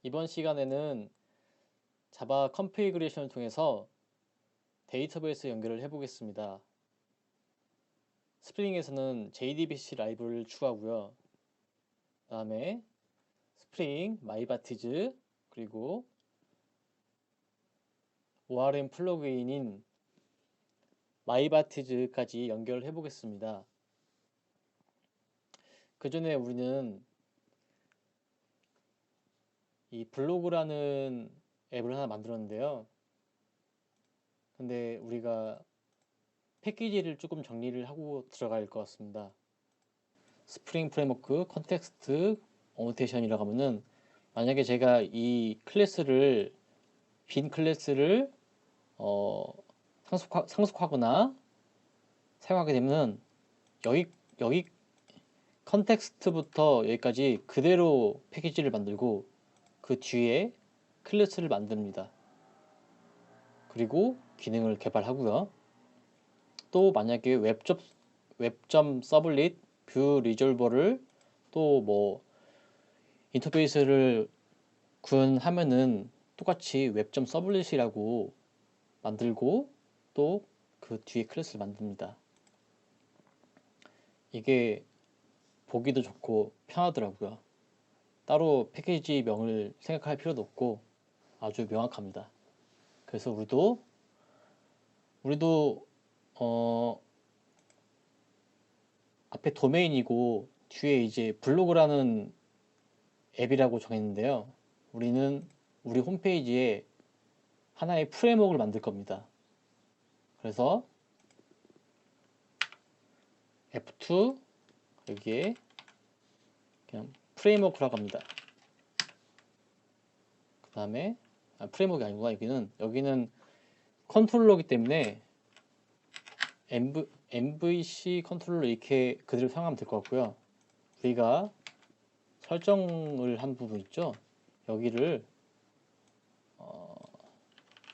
이번 시간에는 자바 컨피그레이션을 통해서 데이터베이스 연결을 해보겠습니다. 스프링에서는 JDBC 라이브러리를 추가하고요. 그 다음에 스프링, 마이바티즈, 그리고 ORM 플러그인인 마이바티즈까지 연결을 해보겠습니다. 그 전에 우리는 이 블로그라는 앱을 하나 만들었는데요. 근데 우리가 패키지를 조금 정리를 하고 들어갈 것 같습니다. 스프링 프레임워크 컨텍스트 어노테이션이라고 하면은, 만약에 제가 이 클래스를 빈 클래스를 상속하거나 사용하게 되면 여기 컨텍스트부터 여기까지 그대로 패키지를 만들고 그 뒤에 클래스를 만듭니다. 그리고 기능을 개발하고요. 또 만약에 웹점 서블릿, 뷰 리졸버를 또 뭐 인터페이스를 구현하면은 똑같이 웹점 서블릿이라고 만들고 또 그 뒤에 클래스를 만듭니다. 이게 보기도 좋고 편하더라고요. 따로 패키지 명을 생각할 필요도 없고 아주 명확합니다. 그래서 우리도 앞에 도메인이고 뒤에 이제 블로그라는 앱이라고 정했는데요. 우리는 우리 홈페이지에 하나의 프레임워크를 만들 겁니다. 그래서 F2 여기에 그냥 프레임워크라고 합니다. 그 다음에 프레임워크가 아니구나. 여기는 컨트롤러이기 때문에 MVC 컨트롤러 이렇게 그대로 사용하면 될 것 같고요. 우리가 설정을 한 부분 있죠. 여기를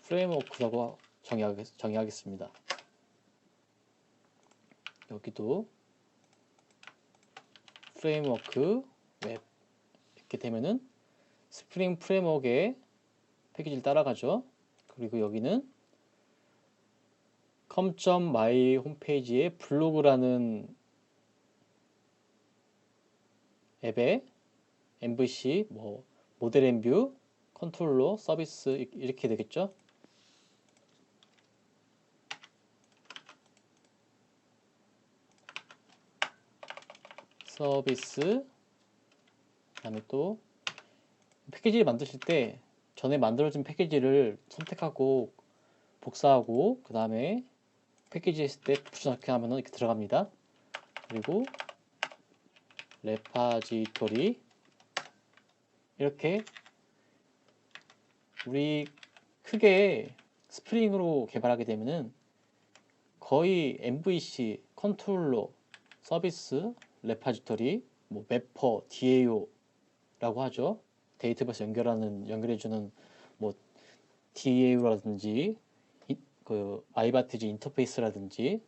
프레임워크라고 정의하겠습니다. 여기도 프레임워크 웹 이렇게 되면은 스프링 프레임워크의 패키지를 따라가죠. 그리고 여기는 com.my 홈페이지에 블로그라는 앱에 MVC 모델 앤뷰 컨트롤러 서비스 이렇게 되겠죠. 서비스 그다음에 또 패키지를 만드실 때 전에 만들어진 패키지를 선택하고 복사하고 그 다음에 패키지 했을 때 붙여넣기 하면 이렇게 들어갑니다. 그리고 레파지토리 이렇게 우리 크게 스프링으로 개발하게 되면은 거의 MVC, 컨트롤러, 서비스, 레파지토리, 매퍼, DAO라고 하죠. 데이터베이스 연결해주는 DAO라든지 그 마이바티즈 인터페이스라든지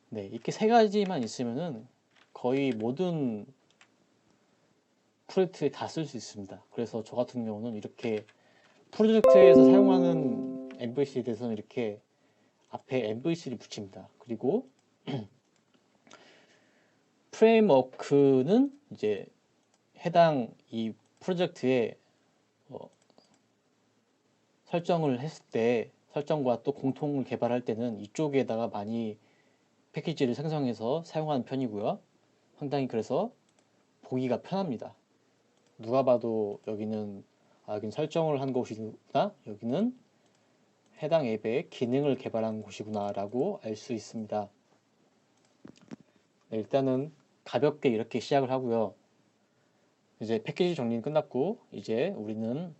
네, 이렇게 세 가지만 있으면은 거의 모든 프로젝트에 다 쓸 수 있습니다. 그래서 저 같은 경우는 이렇게 프로젝트에서 사용하는 MVC에 대해서는 이렇게 앞에 MVC를 붙입니다. 그리고 프레임워크는 이제 해당 이 프로젝트에 설정을 했을 때 설정과 또 공통을 개발할 때는 이쪽에다가 많이 패키지를 생성해서 사용하는 편이고요. 상당히 그래서 보기가 편합니다. 누가 봐도 여기는 설정을 한 곳이구나, 여기는 해당 앱의 기능을 개발한 곳이구나 라고 알 수 있습니다. 네, 일단은 가볍게 이렇게 시작을 하고요. 이제 패키지 정리는 끝났고 이제 우리는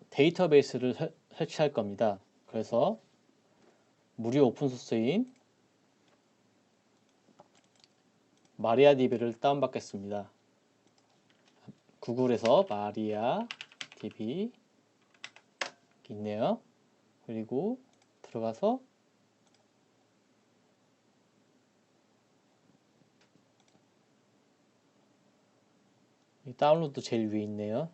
데이터베이스를 설치할 겁니다. 그래서 무료 오픈소스인 마리아DB를 다운받겠습니다. 구글에서 마리아DB 있네요. 그리고 들어가서 다운로드 제일 위에 있네요.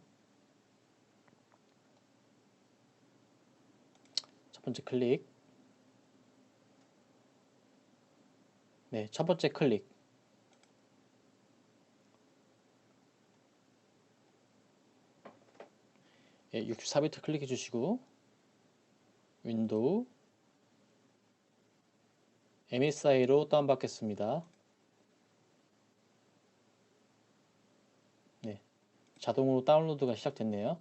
첫 번째 클릭. 네, 첫 번째 클릭. 예, 64비트 클릭해 주시고 윈도우 MSI로 다운받겠습니다. 네, 자동으로 다운로드가 시작됐네요.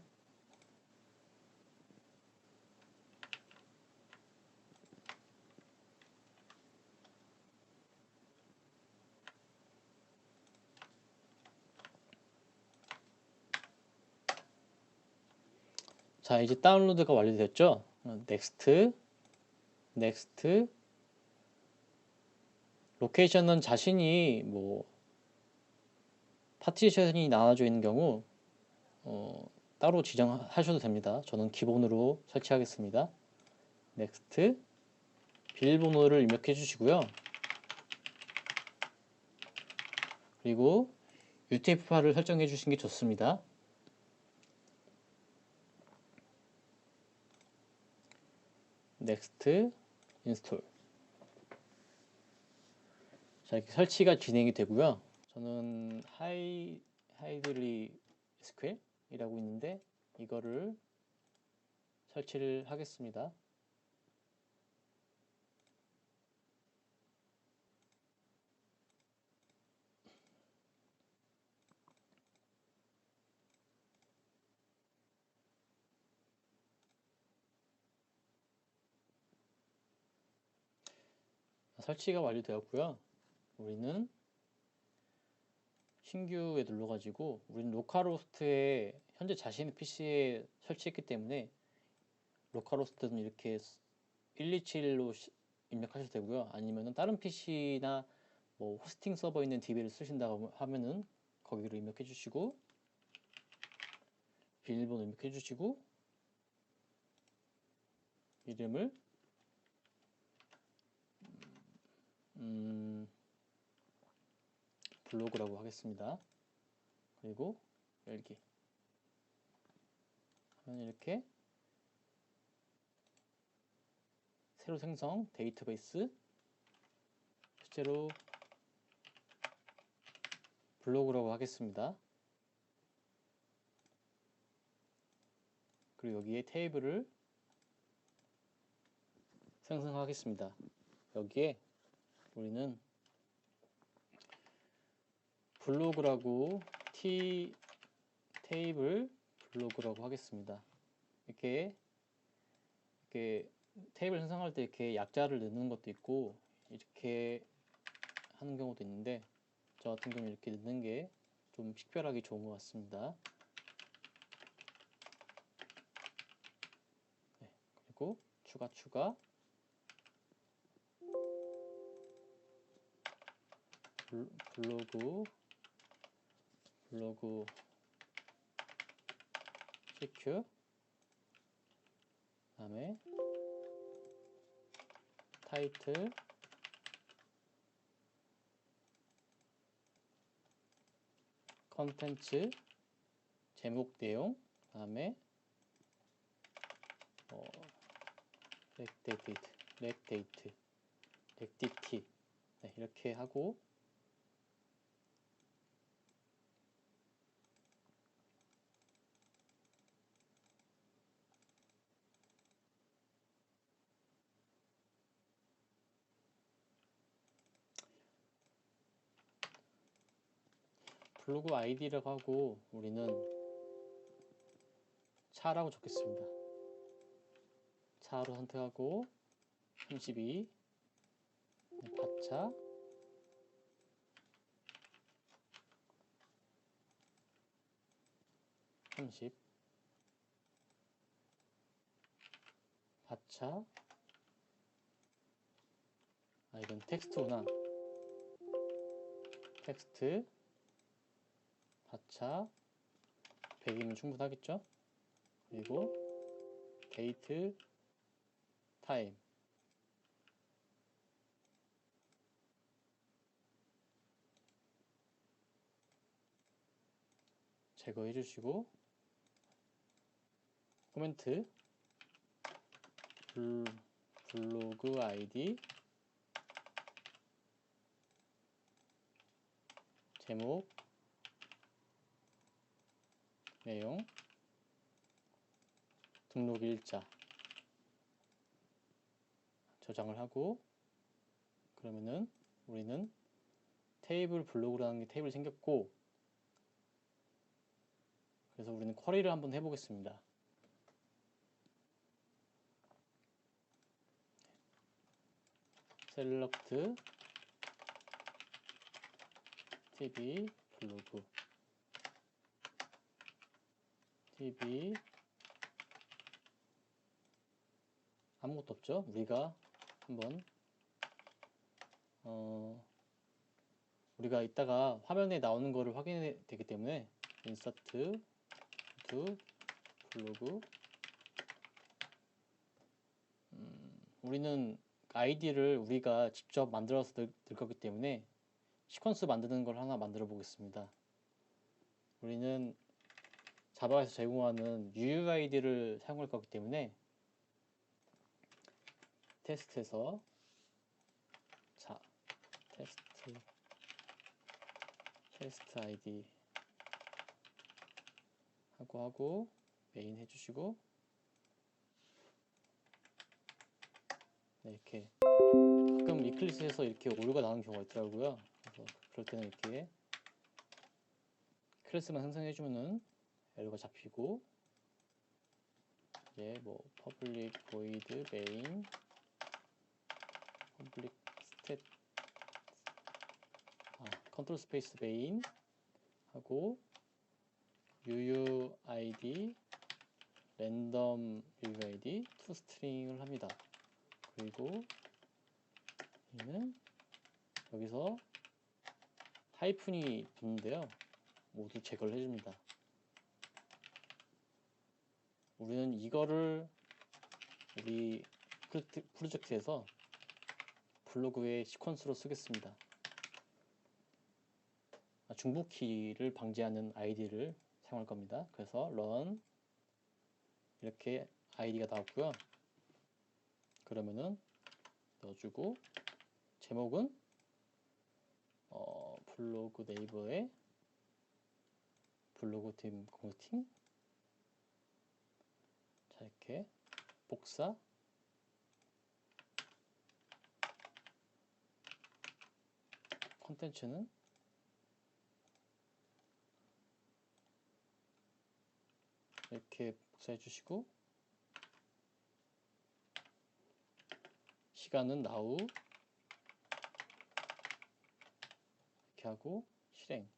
자, 이제 다운로드가 완료됐죠? 넥스트, 넥스트. 로케이션은 자신이 뭐 파티션이 나눠져 있는 경우 따로 지정하셔도 됩니다. 저는 기본으로 설치하겠습니다. 넥스트. 비밀번호를 입력해 주시고요. 그리고 UTF-8을 설정해 주시는 게 좋습니다. 넥스트 인스톨. 자, 이렇게 설치가 진행이 되고요. 저는 하이드리 SQL이라고 있는데 이거를 설치를 하겠습니다. 설치가 완료되었고요. 우리는 신규에 눌러가지고 우리는 로컬호스트에 현재 자신의 PC에 설치했기 때문에 로컬호스트는 이렇게 127로 입력하셔도 되고요. 아니면은 다른 PC나 뭐 호스팅 서버 있는 DB를 쓰신다고 하면은 거기로 입력해 주시고 비밀번호 입력해 주시고 이름을 블로그라고 하겠습니다. 그리고 열기 하면 이렇게 새로 생성 데이터베이스 실제로 블로그라고 하겠습니다. 그리고 여기에 테이블을 생성하겠습니다. 여기에 우리는 블로그라고 테이블 블로그라고 하겠습니다. 이렇게 테이블 생성할 때 이렇게 약자를 넣는 것도 있고 이렇게 하는 경우도 있는데 저 같은 경우는 이렇게 넣는 게 좀 식별하기 좋은 것 같습니다. 네, 그리고 추가 블로그 CQ 다음에 타이틀 컨텐츠 제목 내용 다음에 렉데이트 네, 이렇게 하고 블로그 아이디라고 하고 우리는 차라고 적겠습니다. 차로 선택하고 32 바차 30 바차 이건 텍스트구나. 텍스트 바차 100이면 충분하겠죠? 그리고 데이트 타임 제거해 주시고 코멘트 블로그 아이디 제목 내용 등록 일자 저장을 하고, 그러면은 우리는 테이블 블로그라는 게 테이블이 생겼고, 그래서 우리는 쿼리를 한번 해보겠습니다. 셀렉트 tv 블로그 tv 아무것도 없죠? 우리가 한번 우리가 이따가 화면에 나오는 거를 확인해야 되기 때문에 insert to 블로그 우리는 아이디를 우리가 직접 만들어서 넣을 거기 때문에 시퀀스 만드는 걸 하나 만들어 보겠습니다. 우리는 자바에서 제공하는 UUID를 사용할 거기 때문에 테스트에서 자 테스트 아이디 하고 메인 해주시고, 네, 이렇게 가끔 이클립스에서 이렇게 오류가 나오는 경우가 있더라고요. 그래서 그럴 때는 이렇게 클래스만 생성해주면은 에러가 잡히고, 이제 뭐 public void main public stat 컨트롤 스페이스 main 하고 UUID 랜덤 UUID to string을 합니다. 그리고 얘는 여기서 하이픈이 붙는데요, 모두 제거를 해줍니다. 우리는 이거를 우리 프로젝트에서 블로그의 시퀀스로 쓰겠습니다. 중복키를 방지하는 아이디를 사용할 겁니다. 그래서 run 이렇게 아이디가 나왔고요. 그러면은 넣어주고, 제목은 블로그 네이버의 블로그 팀 공유팅, 자 이렇게 복사, 컨텐츠는 이렇게 복사해 주시고, 시간은 now 이렇게 하고 실행.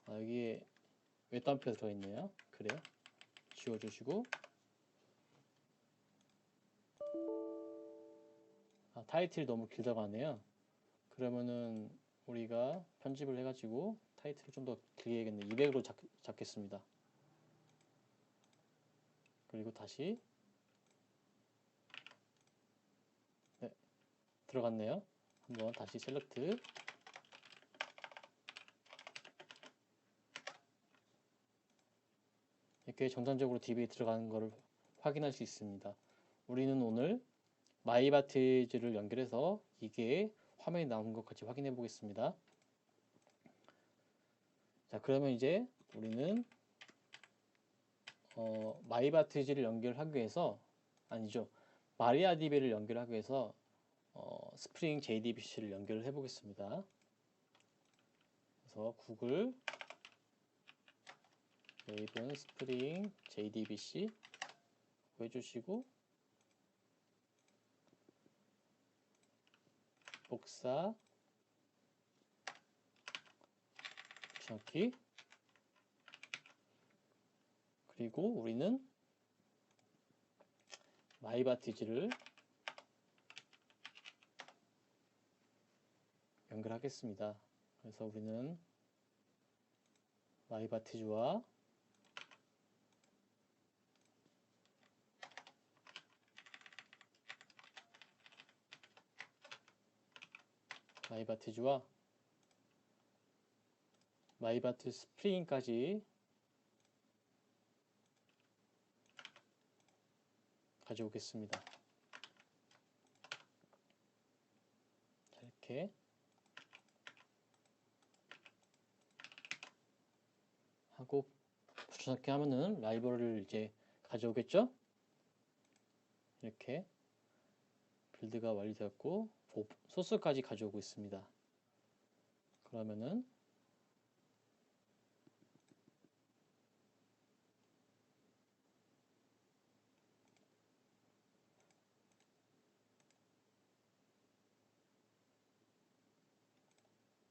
여기에 외딴표가 들어있네요. 그래요, 지워주시고, 타이틀이 너무 길다가네요. 그러면은 우리가 편집을 해가지고 타이틀을 좀 더 길게 해야겠네. 200으로 잡겠습니다. 그리고 다시, 네, 들어갔네요. 한번 다시 셀렉트, 이렇게 정상적으로 DB에 들어가는 것을 확인할 수 있습니다. 우리는 오늘 마이바티즈를 연결해서 이게 화면에 나오는 것 같이 확인해 보겠습니다. 자, 그러면 이제 우리는 마이바티즈를 연결하기 위해서, 아니죠, 마리아DB를 연결하기 위해서 스프링 JDBC를 연결을 해 보겠습니다. 그래서 구글 메이븐 스프링 JDBC 해주시고, 복사 붙여넣기, 그리고 우리는 마이바티즈를 연결하겠습니다. 그래서 우리는 마이바티즈와 마이바트즈와 마이바트 스프링까지 가져오겠습니다. 자, 이렇게 하고 붙여넣기 하면은 라이브러리를 이제 가져오겠죠? 이렇게 빌드가 완료되었고 소스까지 가져오고 있습니다. 그러면은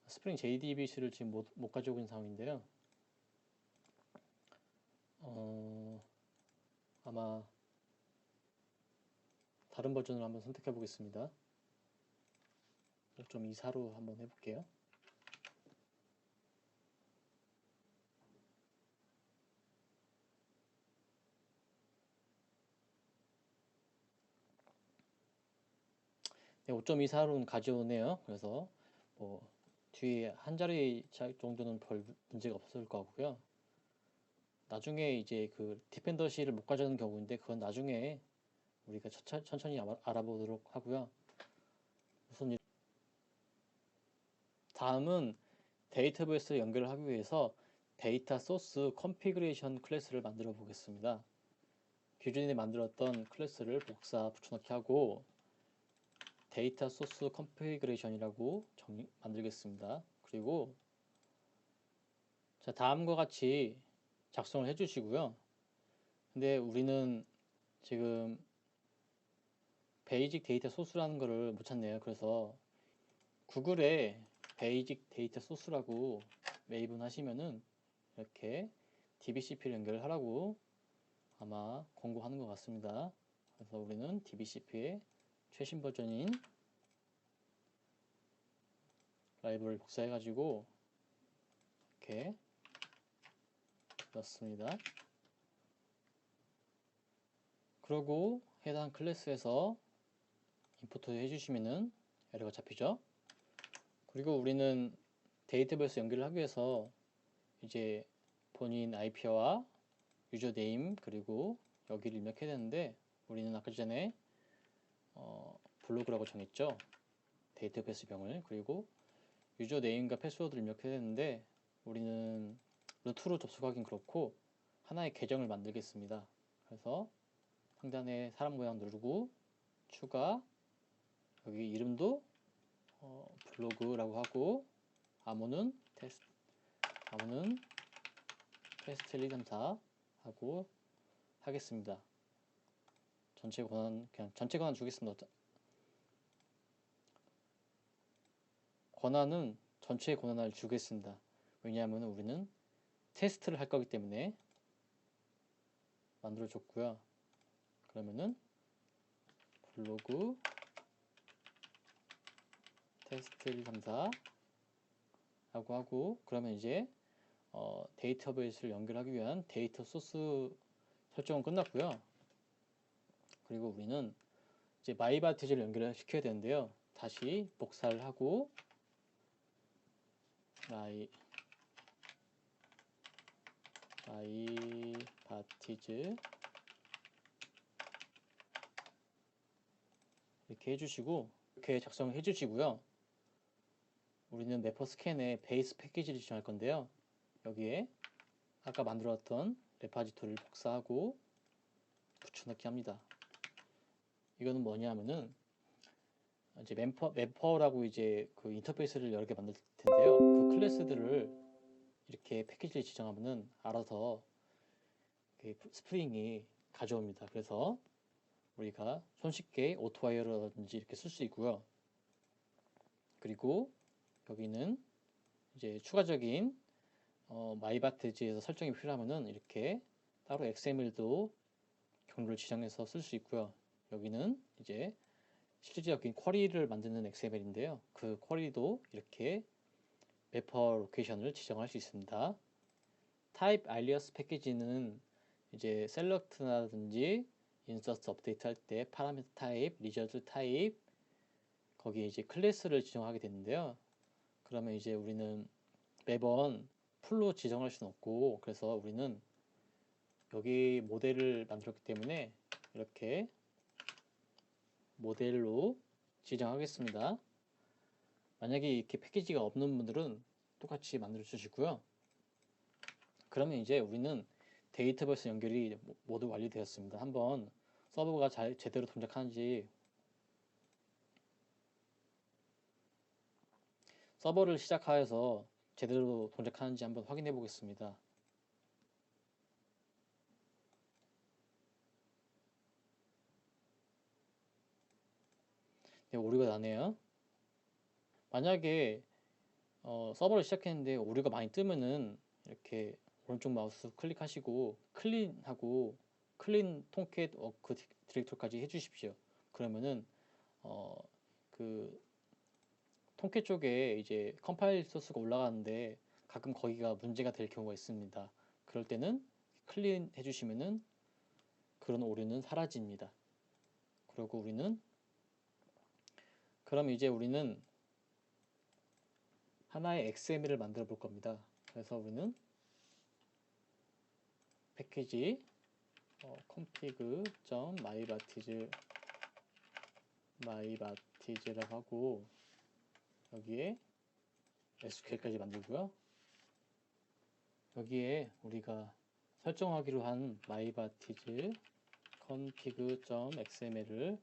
스프링 JDBC를 지금 못 가져오고 있는 상황인데요. 아마 다른 버전을 한번 선택해 보겠습니다. 5.24로 한번 해볼게요. 네, 5.24로는 가져오네요. 그래서 뭐 뒤에 한 자리 정도는 별 문제가 없을 것 같고요. 나중에 이제 그 디펜더시를 못 가져오는 경우인데 그건 나중에 우리가 천천히 알아보도록 하고요. 우선 다음은 데이터베이스 연결을 하기 위해서 데이터 소스 컨피그레이션 클래스를 만들어 보겠습니다. 기존에 만들었던 클래스를 복사 붙여넣기 하고 데이터 소스 컨피그레이션이라고 만들겠습니다. 그리고 자, 다음과 같이 작성을 해주시고요. 근데 우리는 지금 베이직 데이터 소스라는 거를 못 찾네요. 그래서 구글에 베이직 데이터 소스라고 매입은 하시면은 이렇게 DBCP를 연결을 하라고 아마 권고하는 것 같습니다. 그래서 우리는 DBCP의 최신 버전인 라이브러리 복사해 가지고 이렇게 넣습니다. 그리고 해당 클래스에서 임포트 해주시면은 에러가 잡히죠. 그리고 우리는 데이터베이스 연결을 하기 위해서 이제 본인 IP와 유저 네임 그리고 여기를 입력해야 되는데 우리는 아까 전에 블로그라고 정했죠. 데이터베이스 병을. 그리고 유저 네임과 패스워드를 입력해야 되는데 우리는 루트로 접속하긴 그렇고 하나의 계정을 만들겠습니다. 그래서 상단에 사람 모양 누르고 추가, 여기 이름도 블로그라고 하고 암호는 테스트 1, 2, 3, 4 하고 하겠습니다. 전체 권한 그냥 전체 권한 주겠습니다. 권한은 전체 권한을 주겠습니다. 왜냐하면 우리는 테스트를 할 거기 때문에 만들어 줬고요. 그러면은 블로그 테스트 1, 2, 3, 4 하고 그러면 이제 데이터베이스를 연결하기 위한 데이터 소스 설정은 끝났고요. 그리고 우리는 이제 마이바티즈를 연결을 시켜야 되는데요. 다시 복사를 하고 마이바티즈 이렇게 해주시고 이렇게 작성을 해주시고요. 우리는 매퍼 스캔에 베이스 패키지를 지정할 건데요. 여기에 아까 만들었던 레파지토리를 복사하고 붙여넣기 합니다. 이거는 뭐냐면은 이제 매퍼라고 이제 그 인터페이스를 여러 개 만들 텐데요. 그 클래스들을 이렇게 패키지를 지정하면은 알아서 스프링이 가져옵니다. 그래서 우리가 손쉽게 오토와이어라든지 이렇게 쓸 수 있고요. 그리고 여기는 이제 추가적인 마이바트지에서 설정이 필요하면은 이렇게 따로 XML도 경로를 지정해서 쓸 수 있고요. 여기는 이제 실질적인 쿼리를 만드는 XML인데요. 그 쿼리도 이렇게 매퍼 로케이션을 지정할 수 있습니다. 타입 알리어스 패키지는 이제 셀렉트라든지 인서트 업데이트 할 때 파라미터 타입, 리저트 타입, 거기에 이제 클래스를 지정하게 되는데요. 그러면 이제 우리는 매번 풀로 지정할 수는 없고, 그래서 우리는 여기 모델을 만들었기 때문에 이렇게 모델로 지정하겠습니다. 만약에 이렇게 패키지가 없는 분들은 똑같이 만들어 주시고요. 그러면 이제 우리는 데이터베이스 연결이 모두 완료되었습니다. 한번 서버가 제대로 동작하는지, 서버를 시작하여서 제대로 동작하는지 한번 확인해 보겠습니다. 네, 오류가 나네요. 만약에 서버를 시작했는데 오류가 많이 뜨면은 이렇게 오른쪽 마우스 클릭하시고 클린하고 클린 통캣 워크 디렉토리까지 해주십시오. 그러면은 그 통캣 쪽에 이제 컴파일 소스가 올라가는데 가끔 거기가 문제가 될 경우가 있습니다. 그럴 때는 클린 해주시면은 그런 오류는 사라집니다. 그리고 그럼 이제 우리는 하나의 XML을 만들어 볼 겁니다. 그래서 우리는 패키지 config.mybartiz라고 하고 여기에 SQL까지 만들고요. 여기에 우리가 설정하기로 한 mybartiz config.xml을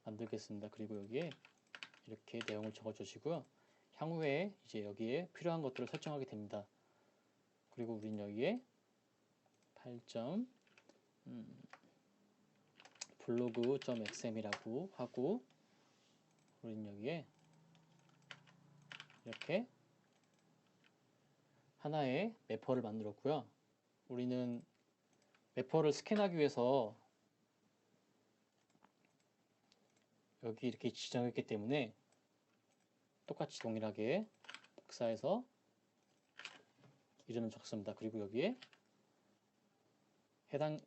만들겠습니다. 그리고 여기에 이렇게 내용을 적어 주시고요. 향후에 이제 여기에 필요한 것들을 설정하게 됩니다. 그리고 우린 여기에 8. 블로그.xml이라고 하고 우린 여기에 이렇게 하나의 매퍼를 만들었고요. 우리는 매퍼를 스캔하기 위해서 여기 이렇게 지정했기 때문에 똑같이 동일하게 복사해서 이름을 적습니다. 그리고 여기에 해당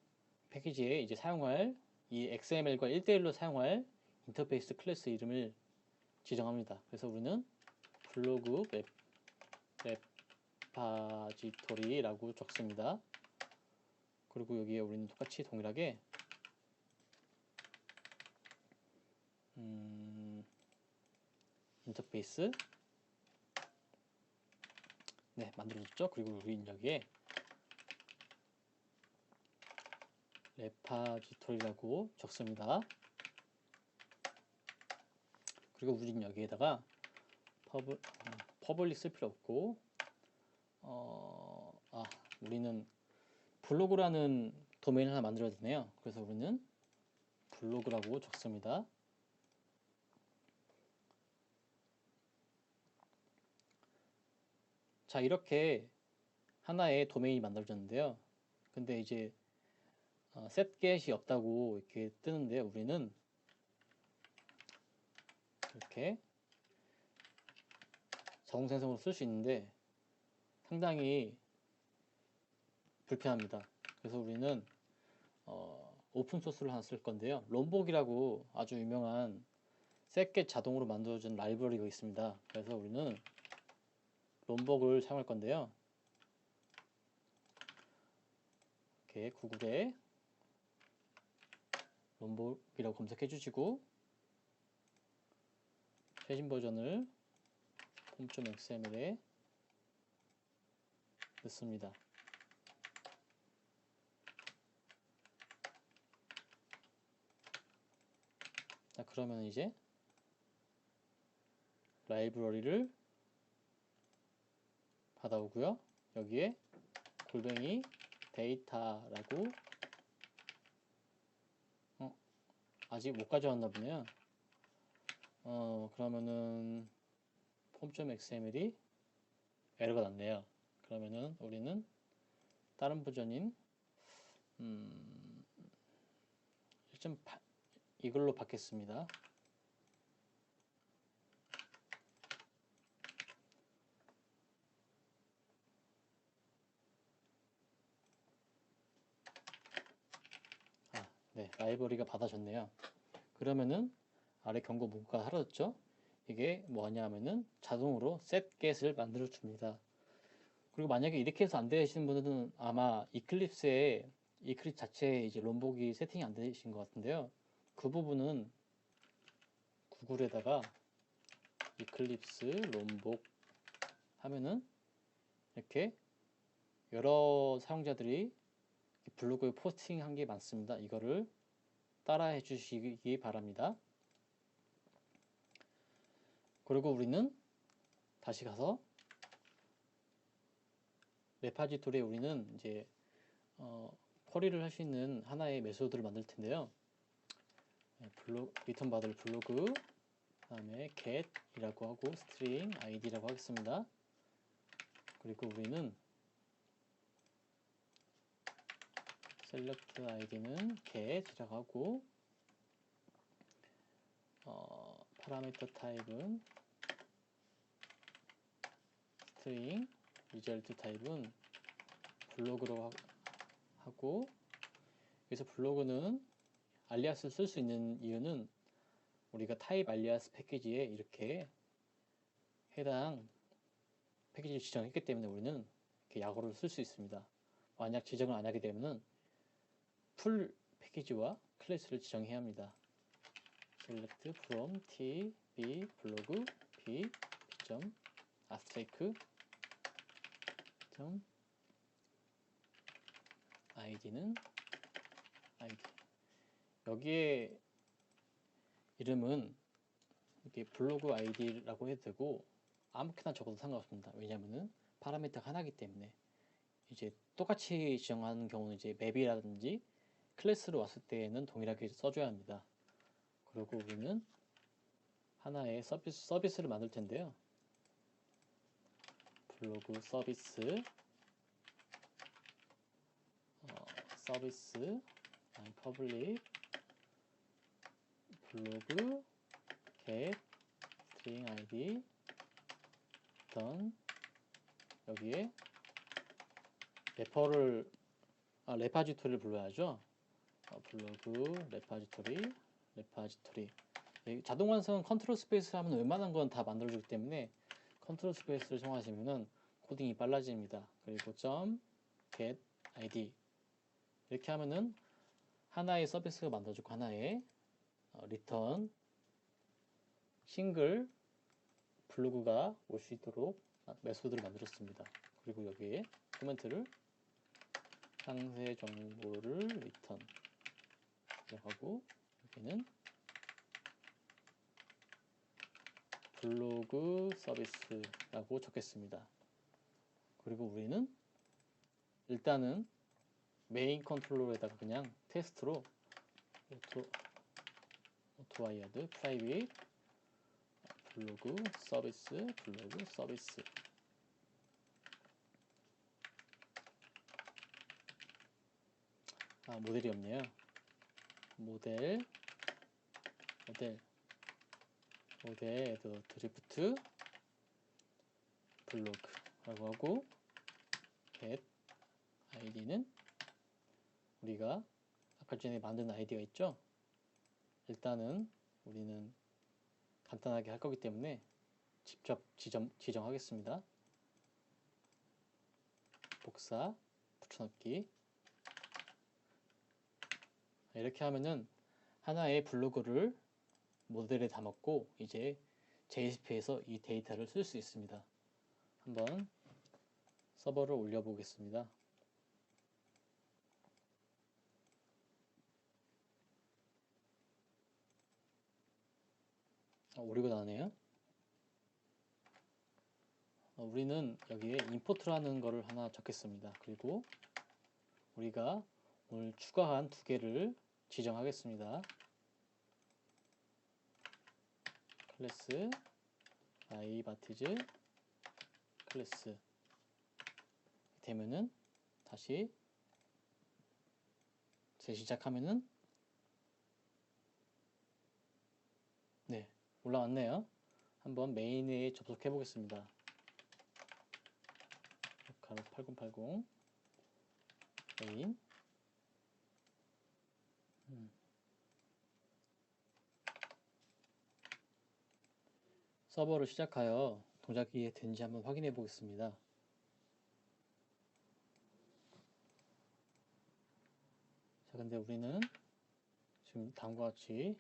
패키지에 이제 사용할 이 XML과 1대1로 사용할 인터페이스 클래스 이름을 지정합니다. 그래서 우리는 블로그 레파지토리라고 적습니다. 그리고 여기에 우리는 똑같이 동일하게 인터페이스 네 만들어졌죠. 그리고 우리는 여기에 레파지토리라고 적습니다. 그리고 우리는 여기에다가 퍼블릭 쓸 필요 없고 우리는 블로그라는 도메인 하나 만들어야 되네요. 그래서 우리는 블로그라고 적습니다. 자, 이렇게 하나의 도메인이 만들어졌는데요. 근데 이제 setget이 없다고 이렇게 뜨는데 우리는 이렇게 자동생성으로 쓸 수 있는데 상당히 불편합니다. 그래서 우리는 오픈소스를 하나 쓸 건데요. 롬복이라고 아주 유명한 setget 자동으로 만들어준 라이브러리가 있습니다. 그래서 우리는 롬복을 사용할 건데요. 이렇게 구글에 롬복이라고 검색해 주시고 최신 버전을 폼.xml에 넣습니다. 자, 그러면 이제 라이브러리를 받아오고요. 여기에 골뱅이 데이터라고 아직 못 가져왔나 보네요. 그러면은 폼.xml이 에러가 났네요. 그러면은 우리는 다른 버전인 1.8 이걸로 받겠습니다. 네, 라이브러리가 받아졌네요. 그러면은 아래 경고 문구가 사라졌죠? 이게 뭐냐 하면은 자동으로 set get을 만들어 줍니다. 그리고 만약에 이렇게 해서 안 되시는 분들은 아마 이클립스 자체에 이제 롬복이 세팅이 안 되신 것 같은데요. 그 부분은 구글에다가 이클립스 롬복 하면은 이렇게 여러 사용자들이 블로그에 포스팅한 게 많습니다. 이거를 따라해 주시기 바랍니다. 그리고 우리는 다시 가서 레파지토리에 우리는 이제 쿼리를 할 수 있는 하나의 메소드를 만들 텐데요. 리턴 받을 블로그 그다음에 get이라고 하고 string id라고 하겠습니다. 그리고 우리는 select id는 get이라고 하고 파라미터 타입은 string, result 타입은 블로그로 하고 여기서 블로그는 알리아스를 쓸 수 있는 이유는 우리가 타입 알리아스 패키지에 이렇게 해당 패키지를 지정했기 때문에 우리는 이렇게 약어를 쓸 수 있습니다. 만약 지정을 안 하게 되면은 풀 패키지와 클래스를 지정해야 합니다. select from t b 블로그 b abstract id는 id 여기에 이름은 이렇게 블로그 id라고 해도 되고 아무렇게나 적어도 상관없습니다. 왜냐면은 파라미터가 하나이기 때문에 이제 똑같이 지정하는 경우는 이제 맵이라든지 클래스로 왔을 때에는 동일하게 써줘야 합니다. 그리고 우리는 하나의 서비스를 만들 텐데요. 블로그 서비스 public 블로그 get string id done 여기에 레파지토리를 불러야죠. 블로그 레파지토리 자동 완성 컨트롤 스페이스 하면 웬만한 건 다 만들어주기 때문에 컨트롤 스페이스를 사용하시면은 코딩이 빨라집니다. 그리고 get id 이렇게 하면은 하나의 서비스가 만들어지고 하나의 리턴 싱글 블로그가 올 수 있도록 메소드를 만들었습니다. 그리고 여기에 코멘트를 상세 정보를 리턴 하고 여기는 블로그 서비스라고 적겠습니다. 그리고 우리는 일단은 메인 컨트롤러에다가 그냥 테스트로 오토와이어드 프라이빗 블로그 서비스 모델이 없네요. 모델 드리프트 블로그라고 하고 get id는 우리가 아까 전에 만든 아이디가 있죠. 일단은 우리는 간단하게 할 거기 때문에 직접 지정하겠습니다. 복사 붙여넣기 이렇게 하면은 하나의 블로그를 모델에 담았고 이제 JSP에서 이 데이터를 쓸 수 있습니다. 한번 서버를 올려 보겠습니다. 오류가 나네요. 우리는 여기에 임포트라는 거를 하나 적겠습니다. 그리고 우리가 오늘 추가한 두 개를 지정하겠습니다. 클래스 iBartiz 클래스 되면은 다시 재시작하면은 네 올라왔네요. 한번 메인에 접속해 보겠습니다. 로컬 8080 메인 서버를 시작하여 동작이 이해되는지 한번 확인해 보겠습니다. 자, 근데 우리는 지금 다음과 같이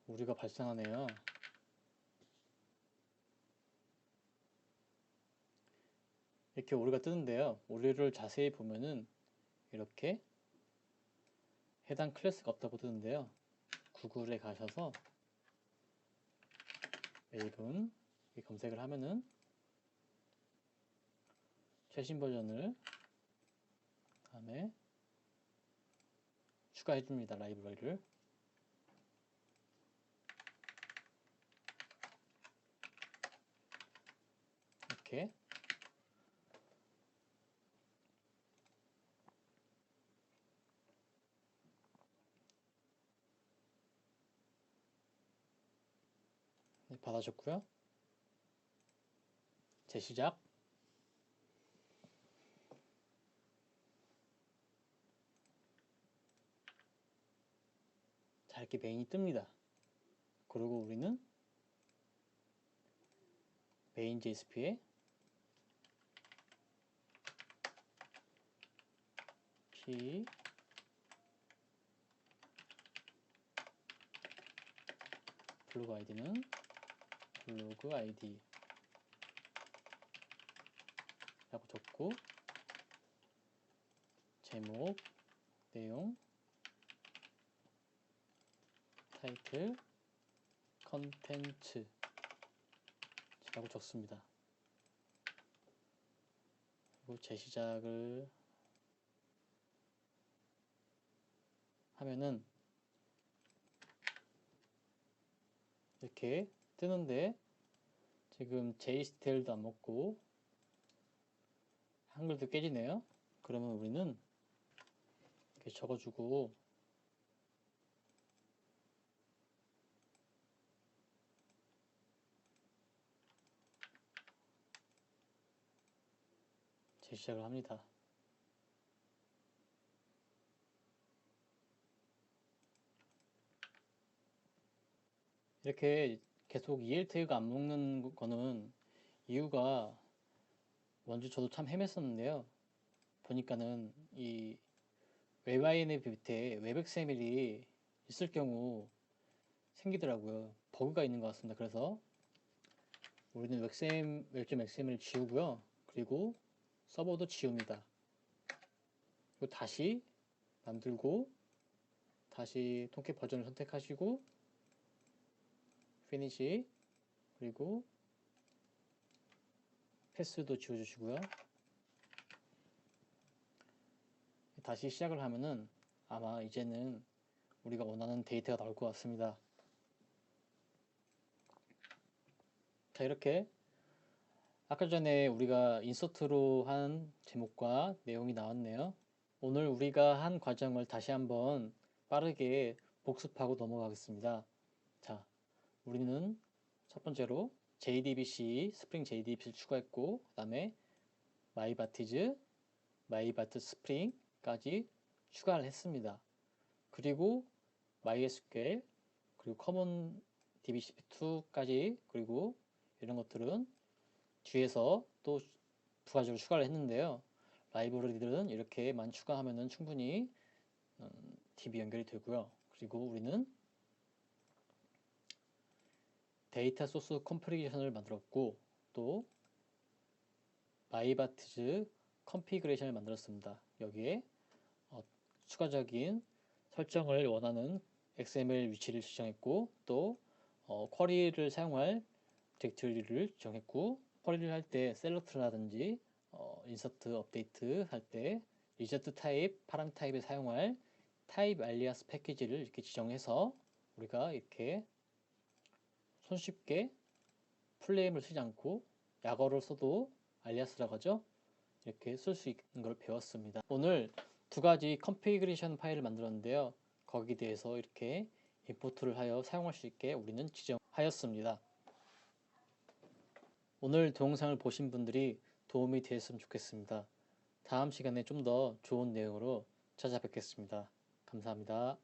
오류가 발생하네요. 이렇게 오류가 뜨는데요. 오류를 자세히 보면은 이렇게 해당 클래스가 없다고 뜨는데요. 구글에 가셔서 메이븐 검색을 하면은 최신 버전을 다음에 추가해 줍니다. 라이브러리를. 이렇게 네, 받아줬고요. 재시작. 자, 이렇게 메인이 뜹니다. 그리고 우리는 메인 JSP에 p 블로그 아이디는 블로그 아이디 라고 적고 제목, 내용, 타이틀, 컨텐츠 라고 적습니다. 그리고 재시작을 하면은 이렇게 뜨는데 지금 JSTL도 안 먹고 한글도 깨지네요. 그러면 우리는 이렇게 적어주고 재시작을 합니다. 이렇게 계속 ELT가 안 먹는 거는 이유가 먼저 저도 참 헤맸었는데요. 보니까는 이 웹INF 밑에 웹XML이 있을 경우 생기더라고요. 버그가 있는 것 같습니다. 그래서 우리는 웹.xml을 지우고요. 그리고 서버도 지웁니다. 그리고 다시 만들고 다시 통합 버전을 선택하시고 피니시 그리고 패스도 지워주시고요. 다시 시작을 하면은 아마 이제는 우리가 원하는 데이터가 나올 것 같습니다. 자, 이렇게 아까 전에 우리가 인서트로 한 제목과 내용이 나왔네요. 오늘 우리가 한 과정을 다시 한번 빠르게 복습하고 넘어가겠습니다. 자, 우리는 첫 번째로 JDBC, 스프링 JDBC를 추가했고, 그 다음에 마이바티즈, 마이바트 스프링까지 추가를 했습니다. 그리고 MySQL, 그리고 커먼 DBCP2까지, 그리고 이런 것들은 뒤에서 또 부가적으로 추가를 했는데요. 라이브러리들은 이렇게만 추가하면 충분히 DB 연결이 되고요. 그리고 우리는 데이터 소스 컴프리게이션을 만들었고 또 마이바티즈 컨피그레이션을 만들었습니다. 여기에 추가적인 설정을 원하는 XML 위치를 지정했고 또 쿼리를 사용할 디렉토리를 지정했고 쿼리를 할 때 셀렉트라든지 인서트 업데이트 할 때 리저트 타입, 파람 타입에 사용할 타입 알리아스 패키지를 이렇게 지정해서 우리가 이렇게 손쉽게 풀네임을 쓰지 않고 약어를 써도 알리아스라고 하죠. 이렇게 쓸 수 있는 걸 배웠습니다. 오늘 두 가지 컨피그레이션 파일을 만들었는데요. 거기에 대해서 이렇게 임포트를 하여 사용할 수 있게 우리는 지정하였습니다. 오늘 동영상을 보신 분들이 도움이 되었으면 좋겠습니다. 다음 시간에 좀 더 좋은 내용으로 찾아뵙겠습니다. 감사합니다.